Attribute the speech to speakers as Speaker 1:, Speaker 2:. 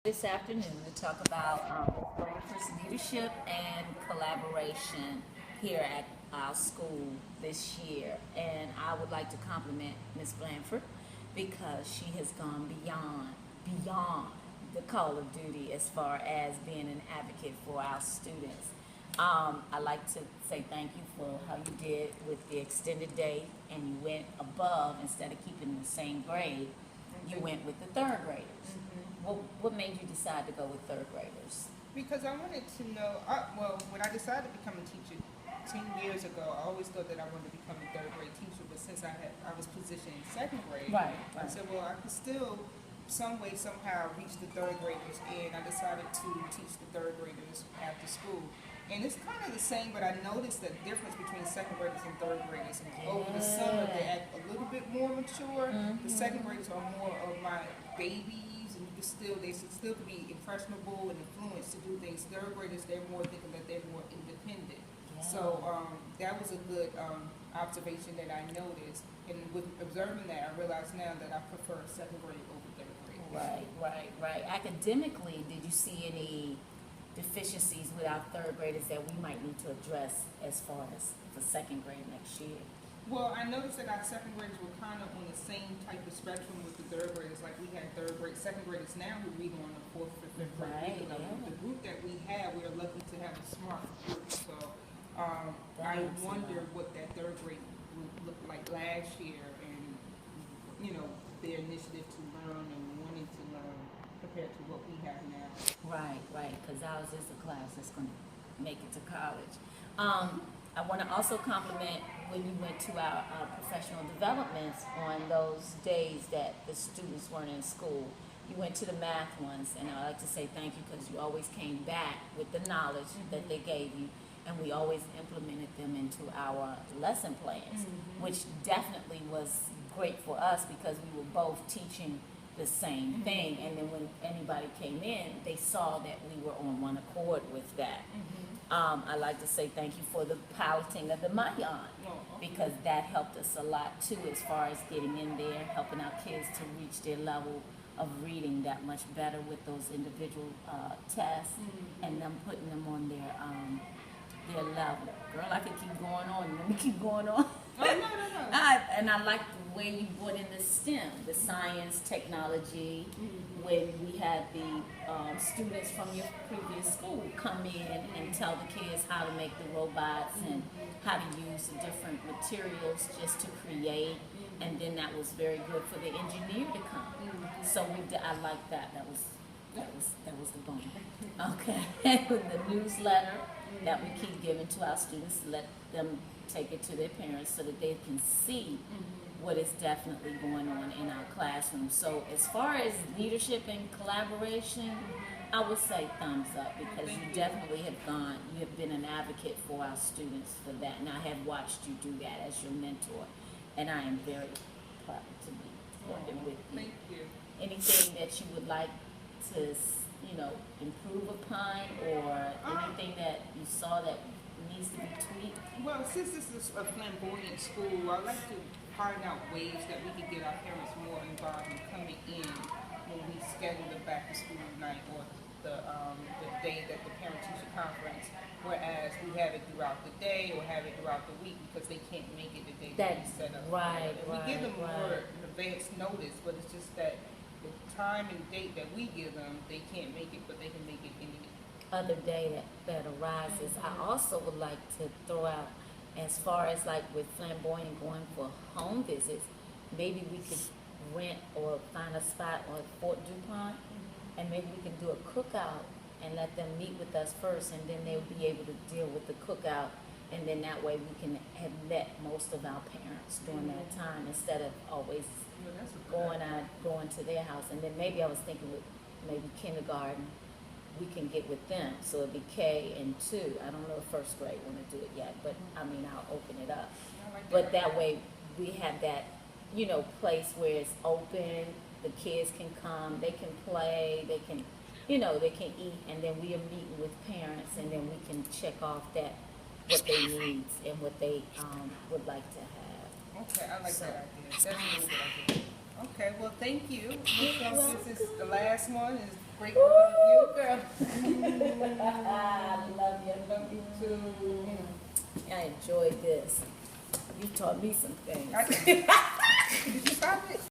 Speaker 1: This afternoon to talk about Blanford's leadership and collaboration here at our school this year. And I would like to compliment Ms. Blanford because she has gone beyond the call of duty as far as being an advocate for our students. I'd like to say thank you for how you did with the extended day, and you went above. Instead of keeping the same grade, you went with the third graders. What made you decide to go with third graders?
Speaker 2: Because I wanted to know, when I decided to become a teacher 10 years ago, I always thought that I wanted to become a third grade teacher, but since I was positioned in second grade,
Speaker 1: Right.
Speaker 2: I said, well, I could still some way, somehow reach the third graders, and I decided to teach the third graders after school. And it's kind of the same, but I noticed the difference between second graders and third graders. And over the summer, they act a little bit more mature. The second graders are more of my babies, and they should still be impressionable and influenced to do things. Third graders, they're more thinking that they're more independent. So that was a good observation that I noticed. And with observing that, I realize now that I prefer second grade over third grade.
Speaker 1: Right. Academically, did you see any deficiencies with our third graders that we might need to address as far as for second grade next year?
Speaker 2: Well, I noticed that our second graders were kind of on the same type of spectrum with the third graders. Like we had second graders now who read on the fourth or fifth grade level. The group that we have, we are lucky to have a smart group. So I wonder what that third grade would look like last year, and their initiative to learn and wanting to learn compared to what we have now.
Speaker 1: Right, because ours is a class that's going to make it to college. I want to also compliment when you went to our professional developments on those days that the students weren't in school. You went to the math ones, and I'd like to say thank you because you always came back with the knowledge that they gave you, and we always implemented them into our lesson plans, which definitely was great for us because we were both teaching the same thing, and then when anybody came in, they saw that we were on one accord with that. I'd like to say thank you for the piloting of the Mayan, because that helped us a lot too as far as getting in there, helping our kids to reach their level of reading that much better with those individual tests, and them putting them on their level. Girl, I could keep going on. Let me keep going on.
Speaker 2: Oh, no.
Speaker 1: And I like the way you brought in the STEM, the science, technology, when we had the students from your previous school come in and tell the kids how to make the robots and how to use the different materials just to create, and then that was very good for the engineer to come. So I like that. That was the bone. Okay. The newsletter that we keep giving to our students, let them take it to their parents so that they can see what is definitely going on in our classroom. So as far as leadership and collaboration, I would say thumbs up because you definitely you have been an advocate for our students for that, and I have watched you do that as your mentor, and I am very proud to be working with you.
Speaker 2: Thank you.
Speaker 1: Anything that you would like to, improve upon, or anything that you saw that needs to be tweaked?
Speaker 2: Well, since this is a flamboyant school, I'd like to find out ways that we can get our parents more involved in coming in when we schedule the back to school night or the day that the parent-teacher conference, whereas we have it throughout the day or have it throughout the week because they can't make it the day that we set up. We give them more advance notice, but it's just that the time and date that we give them, they can't make it, but they can make it any
Speaker 1: other day that arises. I also would like to throw out, as far as like with Flamboyant going for home visits, maybe we could rent or find a spot on Fort DuPont, and maybe we can do a cookout and let them meet with us first, and then they'll be able to deal with the cookout, and then that way we can have met most of our parents during that time instead of always going to their house. And then maybe I was thinking with maybe kindergarten, we can get with them. So it'd be K and 2. I don't know if first grade want to do it yet, but I'll open it up. But that way we have that, place where it's open, the kids can come, they can play, they can eat, and then we are meeting with parents, and then we can check off what they need and what they would like to have.
Speaker 2: Okay, I like that idea. That's a really good idea. Okay, well, thank you. This is the last one. Great working with you.
Speaker 1: girl. I love you.
Speaker 2: Love you too.
Speaker 1: I enjoyed this. You taught me some things.
Speaker 2: Did you stop it?